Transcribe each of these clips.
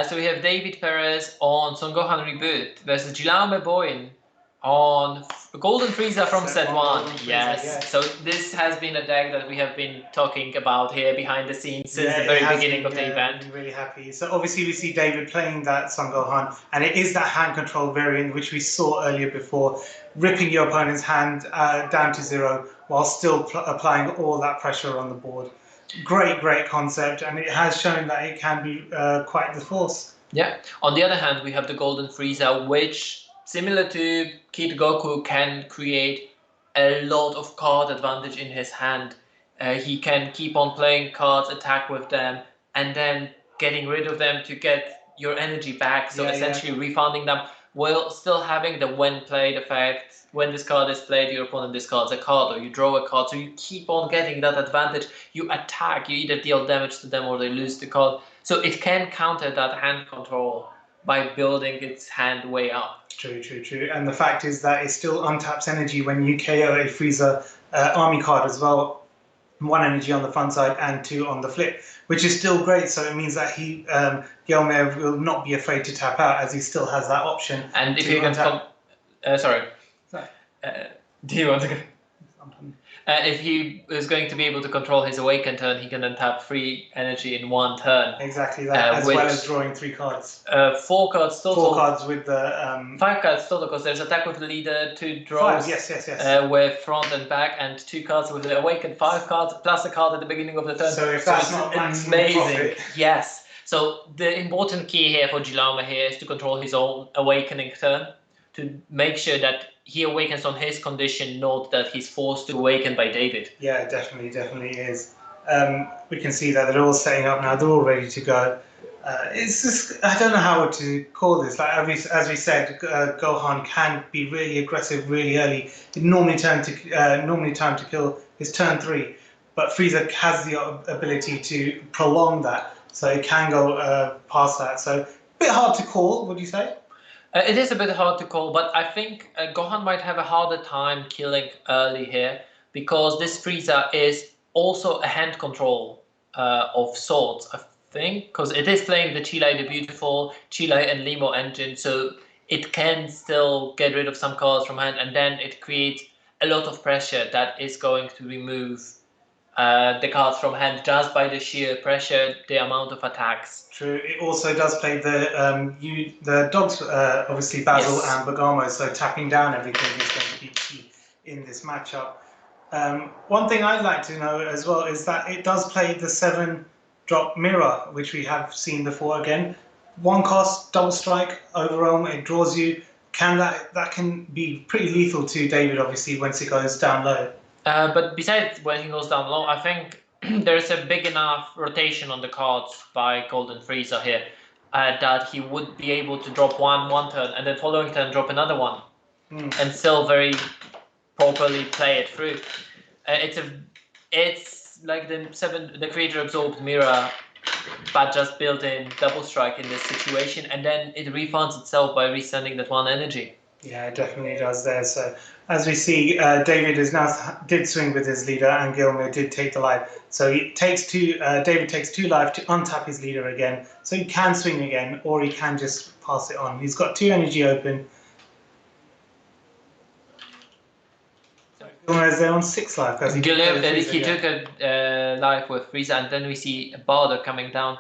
So we have David Perez on Son Gohan Reboot versus Guillaume Bouin on Golden Frieza from set 1. Yes. So this has been a deck that we have been talking about here behind the scenes since the very beginning of the event. We've been really happy. So obviously we see David playing that Son Gohan, and it is that hand control variant which we saw earlier before, ripping your opponent's hand down to 0 while still applying all that pressure on the board. Great concept, and it has shown that it can be quite the force. Yeah. On the other hand, we have the Golden Frieza, which, similar to Kid Goku, can create a lot of card advantage in his hand. He can keep on playing cards, attack with them, and then getting rid of them to get your energy back. So essentially refunding them while still having the when played effect. When this card is played, your opponent discards a card or you draw a card. So you keep on getting that advantage. You attack, you either deal damage to them or they lose the card. So it can counter that hand control by building its hand way up. True. And the fact is that it still untaps energy when you KO a Frieza army card as well. 1 energy on the front side and 2 on the flip, which is still great. So it means that he, Guillaume, will not be afraid to tap out as he still has that option. And if you can do you want to go? If he is going to be able to control his awaken turn, he can then tap 3 energy in 1 turn. Exactly that, as well as drawing 3 cards. 4 cards total. 4 cards with the... 5 cards total, because there's attack with the leader, 2 draws. 5, yes. With front and back, and 2 cards with the awaken, 5 cards, plus a card at the beginning of the turn. So if that's not amazing. Profit. Yes. So the important key here for Guillaume here is to control his own awakening turn, to make sure that he awakens on his condition, not that he's forced to awaken by David. Yeah, definitely is. We can see that they're all setting up now. They're all ready to go. It's just, I don't know how to call this. Like as we said, Gohan can be really aggressive really early. It normally time to kill is turn 3, but Frieza has the ability to prolong that, so it can go past that. So a bit hard to call. Would you say? It is a bit hard to call, but I think Gohan might have a harder time killing early here, because this Frieza is also a hand control of sorts, I think, because it is playing the Chile the Beautiful, Chile and Limo engine, so it can still get rid of some cards from hand, and then it creates a lot of pressure that is going to remove the cards from hand just by the sheer pressure, the amount of attacks. True. It also does play the dogs, obviously Basil and Bergamo, so tapping down everything is going to be key in this matchup. One thing I'd like to know as well is that it does play the 7-drop mirror, which we have seen before again. 1 cost, double strike, overwhelm, it draws you. That can be pretty lethal to David, obviously, once it goes down low. But besides when he goes down low, I think there's a big enough rotation on the cards by Golden Frieza here that he would be able to drop one turn, and then following turn drop another one, and still very properly play it through. It's like the creator absorbed mirror, but just built in double strike in this situation, and then it refunds itself by resending that 1 energy. Yeah, it definitely does there. So as we see, David did swing with his leader, and Guillaume did take the life. So David takes 2 life to untap his leader again. So he can swing again, or he can just pass it on. He's got 2 energy open. Guillaume is there on 6 life. Guillaume, he took a life with Frieza, and then we see a Bardo coming down.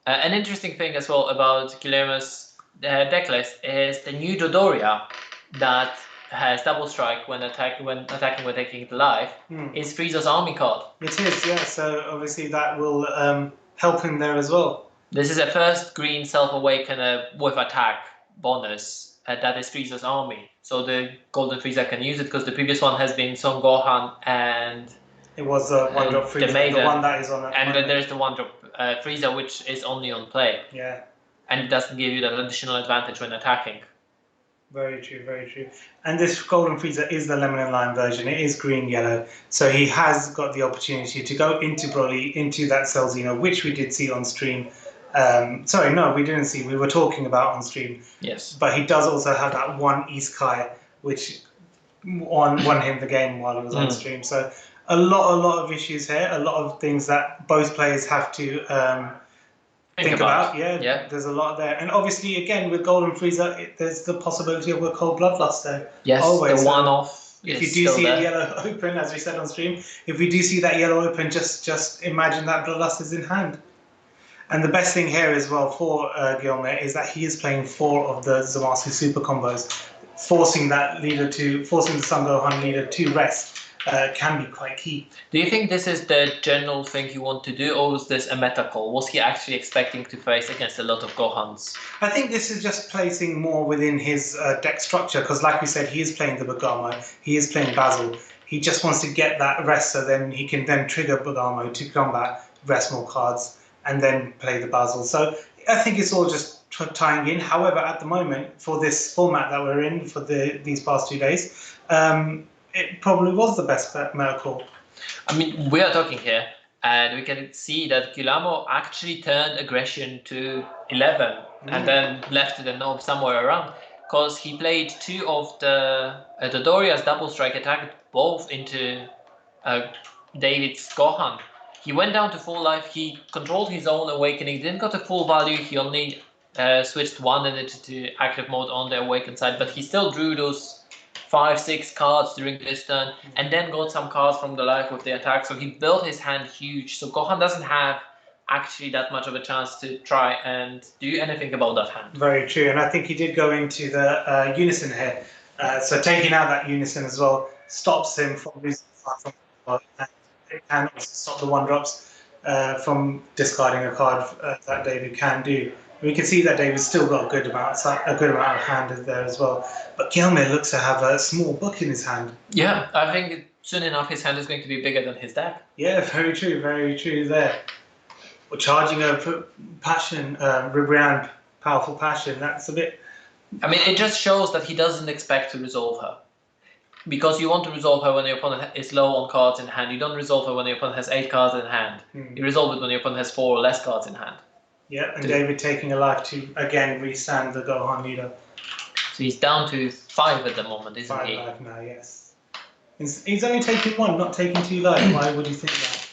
An interesting thing as well about Guillaume's deck list is the new Dodoria that has double strike when attacking when taking the life. Is Frieza's army card. It is, yeah. So obviously that will help him there as well. This is a first green self-awakener with attack bonus. That is Frieza's army. So the Golden Frieza can use it, because the previous one has been Son Gohan and... It was the 1-drop Frieza, the one that is on... And then there's the 1-drop Frieza, which is only on play. Yeah. And it doesn't give you that additional advantage when attacking. Very true. And this Golden Frieza is the lemon and lime version. It is green-yellow. So he has got the opportunity to go into Broly, into that Cell Xeno, which we did see on stream. Sorry, no, we didn't see. We were talking about on stream. Yes. But he does also have that 1 Isekai, which won him the game while he was on stream. So a lot of issues here. A lot of things that both players have to think about. Yeah, there's a lot there. And obviously, again, with Golden Frieza, there's the possibility of a cold bloodlust there. Yes, always. the one-off. If you do see a yellow open, as we said on stream, if we do see that yellow open, just imagine that bloodlust is in hand. And the best thing here as well for Guillaume is that he is playing 4 of the Zamasu super combos, forcing the Son Gohan leader to rest. Can be quite key. Do you think this is the general thing you want to do, or was this a meta call? Was he actually expecting to face against a lot of Gohans? I think this is just placing more within his deck structure, because like we said, he is playing the Bergamo, he is playing Basil. He just wants to get that rest, so then he can then trigger Bergamo to combat, rest more cards, and then play the Basil. So I think it's all just tying in. However, at the moment, for this format that we're in for these past 2 days, it probably was the best meta call. I mean, we are talking here, and we can see that Guillaume actually turned aggression to 11 and then left the knob somewhere around, because he played 2 of the Doria's double strike attack both into David's Gohan. He went down to full life, he controlled his own awakening, didn't got a full value, he only switched 1 unit to active mode on the awakened side, but he still drew those 5-6 cards during this turn, and then got some cards from the life with the attack. So he built his hand huge. So Gohan doesn't have actually that much of a chance to try and do anything about that hand. Very true, and I think he did go into the unison here. So taking out that unison as well stops him from losing far from the card, and it can also stop the 1-drops from discarding a card that David can do. We can see that David's still got a good amount of hand there as well. But Guillaume looks to have a small book in his hand. Yeah, I think soon enough his hand is going to be bigger than his deck. Yeah, very true there. Or charging a passion, Ribriand, powerful passion, that's a bit... I mean, it just shows that he doesn't expect to resolve her. Because you want to resolve her when your opponent is low on cards in hand. You don't resolve her when your opponent has 8 cards in hand. You resolve it when your opponent has 4 or less cards in hand. Yeah, and David taking a life to, again, restand the Gohan leader. So he's down to 5 at the moment, isn't he? 5 life now, yes. He's only taking 1, not taking 2 life. Why would you think that?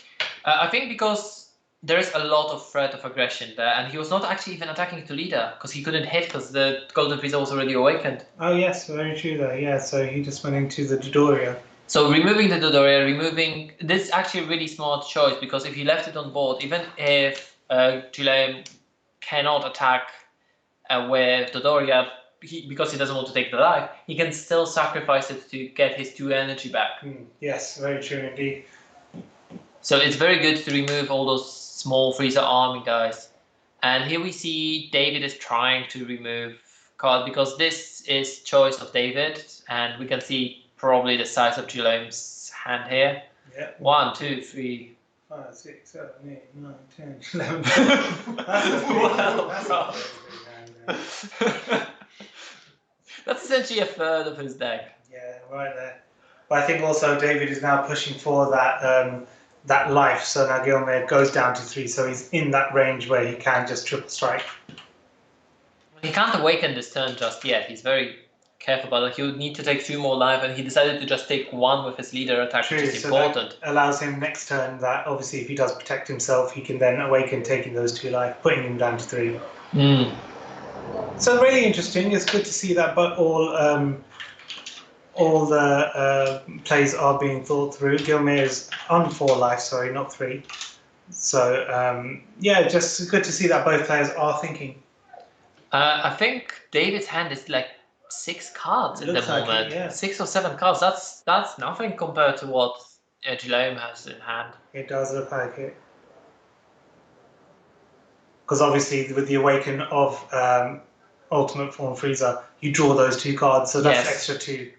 I think because there is a lot of threat of aggression there, and he was not actually even attacking to leader, because he couldn't hit because the Golden Frieza was already awakened. Oh yes, very true there, yeah, so he just went into the Dodoria. So removing the Dodoria, this is actually a really smart choice, because if he left it on board, even if Guillaume cannot attack with Dodoria, because he doesn't want to take the life, he can still sacrifice it to get his 2 energy back. Yes, very true indeed. So it's very good to remove all those small Frieza army guys. And here we see David is trying to remove card, because this is choice of David, and we can see probably the size of Guillaume's hand here. Yeah. 1, 2, 3. 5, 6, 7, 8, 9, 10, 11. That's essentially a third of his deck. Yeah, right there. But I think also David is now pushing for that life. So now Guillaume goes down to 3, so he's in that range where he can just triple strike. He can't awaken this turn just yet. He's very careful about it. He would need to take 2 more life, and he decided to just take 1 with his leader attack, which is important. That allows him next turn that obviously if he does protect himself, he can then awaken, taking those 2 life, putting him down to 3. So really interesting. It's good to see that, but all the plays are being thought through. Guillaume is on 4 life, sorry, not 3. So yeah, just good to see that both players are thinking. I think David's hand is like 6 cards at the moment. 6 or 7 cards. That's nothing compared to what Guillaume has in hand. It does look like it. Because obviously with the awaken of Ultimate Form Frieza, you draw those 2 cards, so that's extra 2.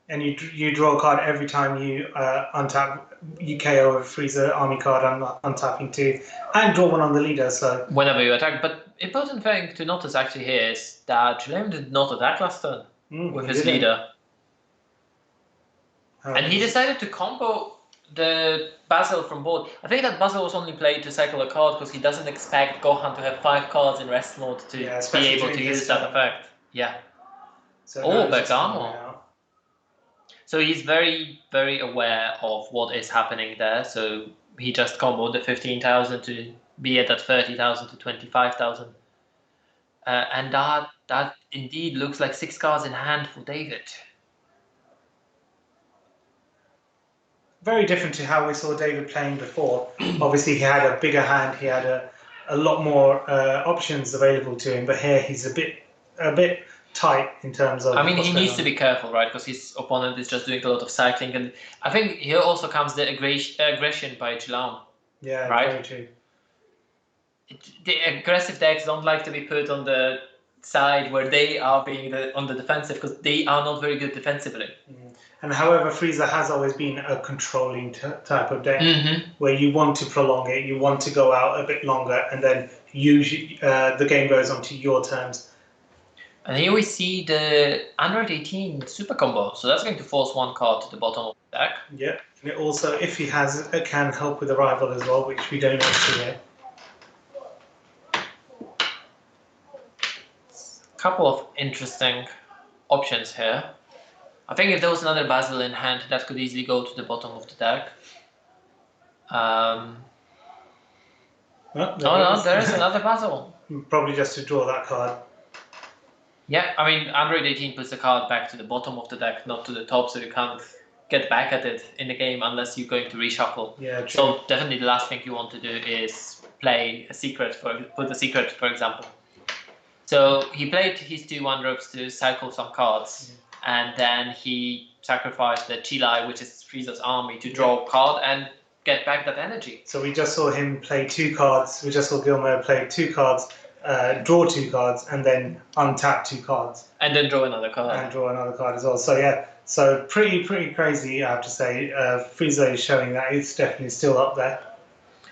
And you draw a card every time you untap, you KO a Frieza army card on untapping 2, and draw 1 on the leader. So whenever you attack. But important thing to notice actually here is that Guillaume did not attack last turn with his leader. And he decided to combo the Basil from board. I think that Basil was only played to cycle a card because he doesn't expect Gohan to have 5 cards in rest mode to be able to use that effect. Yeah. So back armor. So he's very, very aware of what is happening there. So he just comboed the 15,000 to be it at 30,000 to 25,000. And that indeed looks like 6 cards in hand for David. Very different to how we saw David playing before. Obviously, he had a bigger hand. He had a lot more options available to him. But here, he's a bit tight in terms of. I mean, he needs to be careful, right? Because his opponent is just doing a lot of cycling, and I think here also comes the aggression by Guillaume. Yeah, right? very true. The aggressive decks don't like to be put on the side where they are being on the defensive, because they are not very good defensively. And however, Frieza has always been a controlling type of deck, where you want to prolong it, you want to go out a bit longer, and then usually the game goes on to your terms. And here we see the Android 18 super combo, so that's going to force 1 card to the bottom of the deck. Yeah, and it also, if he has, it can help with the rival as well, which we don't see here. Couple of interesting options here. I think if there was another Basil in hand, that could easily go to the bottom of the deck. Oh no, there is another Basil. Probably just to draw that card. Yeah, I mean, Android 18 puts the card back to the bottom of the deck, not to the top, so you can't get back at it in the game unless you're going to reshuffle. Yeah, true. So definitely the last thing you want to do is play a secret, put a secret, for example. So he played his 2 1-drops to cycle some cards, and then he sacrificed the Chilai, which is Frieza's army, to draw a card and get back that energy. So we just saw him play 2 cards. We just saw Guillaume play 2 cards, draw 2 cards, and then untap 2 cards. And then draw another card. And draw another card as well. So yeah, so pretty crazy, I have to say. Frieza is showing that it's definitely still up there.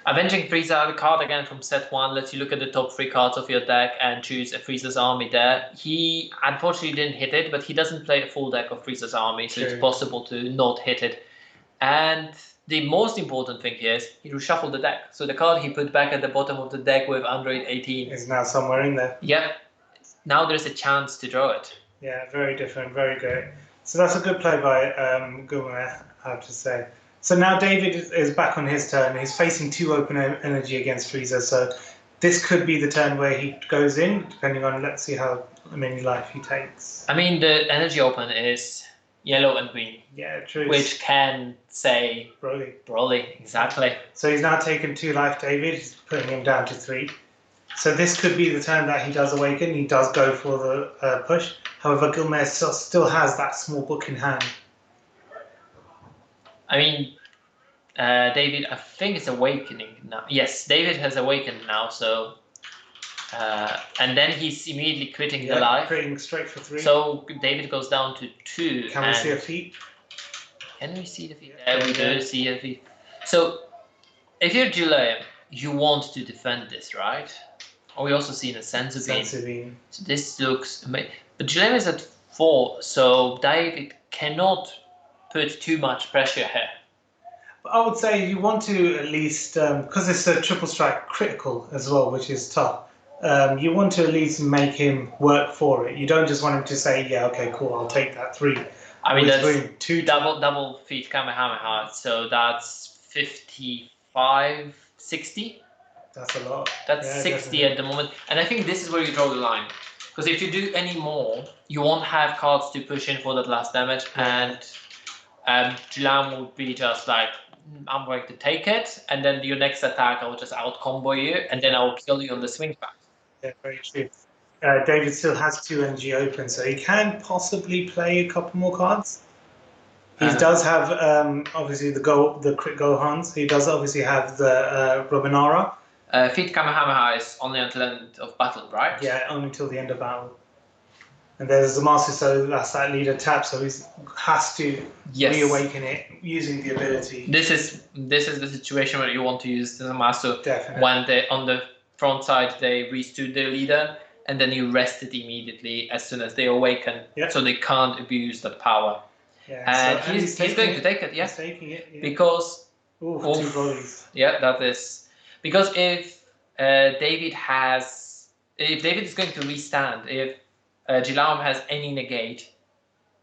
Avenging Frieza, the card again from set 1, lets you look at the top 3 cards of your deck and choose a Frieza's army there. He unfortunately didn't hit it, but he doesn't play a full deck of Frieza's army, so it's possible to not hit it. And the most important thing here is he reshuffled the deck. So the card he put back at the bottom of the deck with Android 18 is now somewhere in there. Yep. Now there's a chance to draw it. Yeah, very different, very great. So that's a good play by Guillaume, I have to say. So now David is back on his turn. He's facing 2 open energy against Frieza. So this could be the turn where he goes in, depending on, let's see how many life he takes. I mean, the energy open is yellow and green. Yeah, true. Which can say Broly, exactly. So he's now taken 2 life, David. He's putting him down to 3. So this could be the turn that he does awaken. He does go for the push. However, Guillaume still has that small book in hand. I mean, David, I think it's awakening now. Yes, David has awakened now, so... and then he's immediately critting the life. Critting straight for 3. So David goes down to 2. Can we see a feat? Can we see the feat? Yeah, we do see a feat. So, if you're Guillaume, you want to defend this, right? Or we also see in a Senzu Bean. So this looks amazing. But Guillaume is at 4, so David cannot put too much pressure here. I would say you want to at least, because it's a triple strike critical as well, which is tough. You want to at least make him work for it. You don't just want him to say, yeah, okay, cool, I'll take that 3. I mean, that's 2 double feet Kamehameha, so that's 55, 60. That's a lot. That's 60 definitely. At the moment. And I think this is where you draw the line. Because if you do any more, you won't have cards to push in for that last damage. Yeah. And Guillaume would be just like, I'm going to take it, and then your next attack, I will just out-combo you, and then I will kill you on the swing back. Yeah, very true. David still has 2 energy open, so he can possibly play a couple more cards. He does have, obviously, the crit Gohans. He does obviously have the Robinara. Feat Kamehameha is only until the end of battle, right? Yeah, only until the end of battle. And there's the Master, so that's that leader tap, so he has to reawaken it using the ability. This is the situation where you want to use the Master. Definitely. When they, on the front side, they restood their leader, and then you rest it immediately as soon as they awaken, so they can't abuse that power. Yeah, and so, he's going to take it, He's taking it, yeah. Because... Ooh, 2 volleys. Yeah, that is... Because if David is going to restand, if Guillaume has any negate,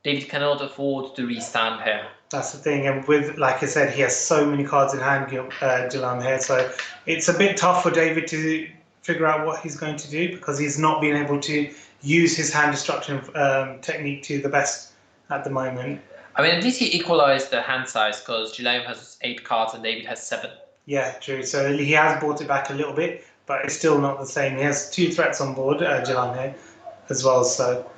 David cannot afford to restand here. That's the thing, and with, like I said, he has so many cards in hand, Guillaume here, so it's a bit tough for David to figure out what he's going to do because he's not been able to use his hand destruction technique to the best at the moment. I mean, at least he equalized the hand size because Guillaume has 8 cards and David has 7. Yeah, true. So he has brought it back a little bit, but it's still not the same. He has 2 threats on board, Guillaume here, as well. So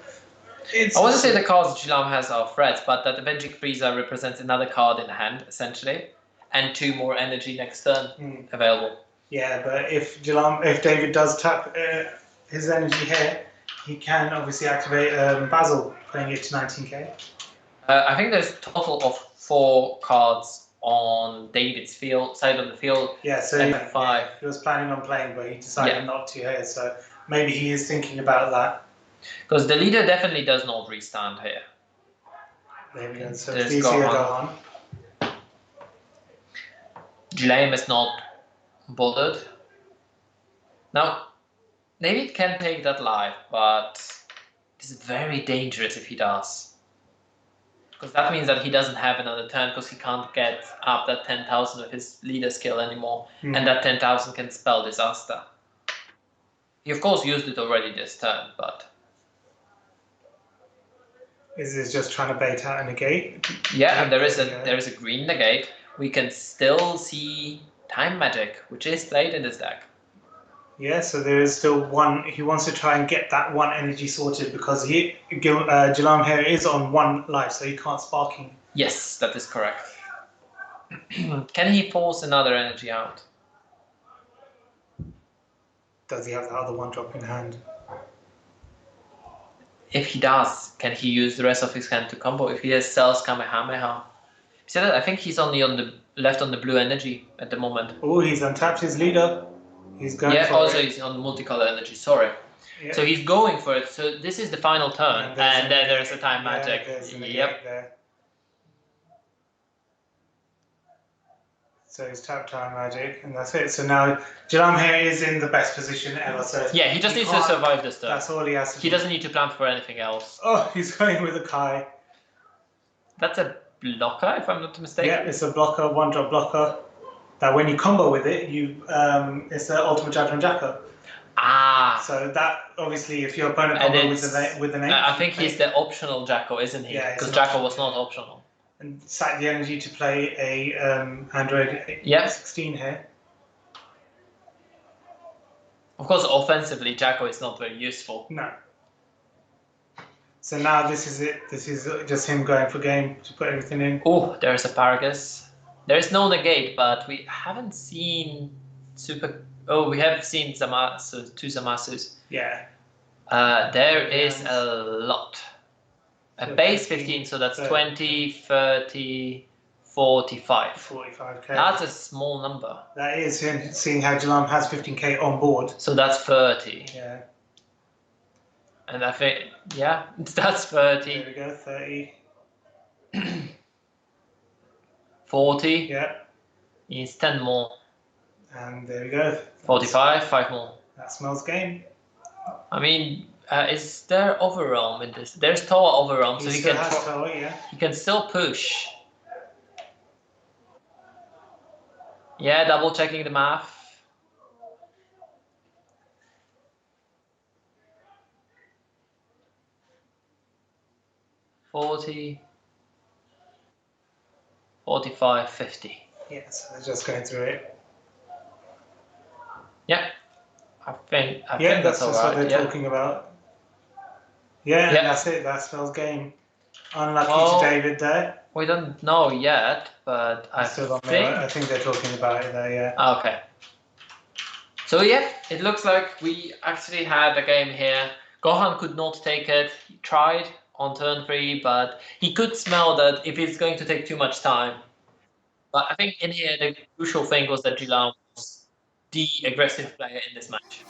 I wouldn't say the cards Guillaume has are threats, but that Avenging Frieza represents another card in the hand, essentially, and 2 more energy next turn available. Yeah, but if David does tap his energy here, he can obviously activate Basil, playing it to 19k. I think there's a total of 4 cards on David's side of the field. Yeah, so he was planning on playing, but he decided not to here. So maybe he is thinking about that. Because the leader definitely does not restand here. There we go. So it's easier Gohan. Guillaume is not bothered. Now, David can take that live, but it's very dangerous if he does. Because that means that he doesn't have another turn because he can't get up that 10,000 of his leader skill anymore. And that 10,000 can spell disaster. He of course used it already this turn, but... Is this just trying to bait out a negate? Yeah, and there is a green negate. We can still see Time Magic, which is played in this deck. Yeah, so there is still one. He wants to try and get that 1 energy sorted because Guillaume here is on 1 life, so he can't sparking. Yes, that is correct. Can he force another energy out? Does he have the other 1 drop in hand? If he does, can he use the rest of his hand to combo? If he has Cells Kamehameha. So I think he's only left on the blue energy at the moment. Oh, he's untapped his leader. He's going for also it. He's on multicolor energy, sorry. Yeah. So he's going for it. So this is the final turn, and then there's a Time Magic. Yep. There. So he's tapped Time Magic, and that's it. So now Guillaume here is in the best position ever. So yeah, he just needs to survive this turn. That's all he has to do. He doesn't need to plan for anything else. Oh, he's going with a Kai. That's a blocker, if I'm not mistaken. Yeah, it's a blocker, 1-drop blocker. That when you combo with it, it's the Ultimate Judgment Jacko. Ah. So that obviously, if your opponent combo with an 8, I think he's the optional Jacko, isn't he? Yeah, because Jacko was not optional. And sack the energy to play a Android 16 here. Of course, offensively, Jacko is not very useful. No. So now this is it. This is just him going for game to put everything in. Oh, there's a Paragus. There is no negate, but we haven't seen super. Oh, we have seen two Zamasus. Yeah. There is a lot. A base 15, so that's 20, 30, 45. 45k. That's a small number. That is, seeing how Guillaume has 15k on board. So that's 30. Yeah. And I think, yeah, that's 30. There we go, 30. 40. Yeah. Needs 10 more. And there we go. 45, 5 more. That smells game. I mean, is there overwhelm in this? There's Toa overwhelm, so he can. Toa, yeah. He can still push. Yeah, double checking the math. $40, 45, 50. Yeah, so they're just going through it. Yeah, I think that's just what they're talking about. Yeah, and that's it. That spells game. Unlucky to David there. We don't know yet, but I think they're talking about it there. Yeah. Okay. So yeah, it looks like we actually had a game here. Gohan could not take it. He tried on turn 3, but he could smell that if it's going to take too much time. But I think in here the crucial thing was that Guillaume was the aggressive player in this match.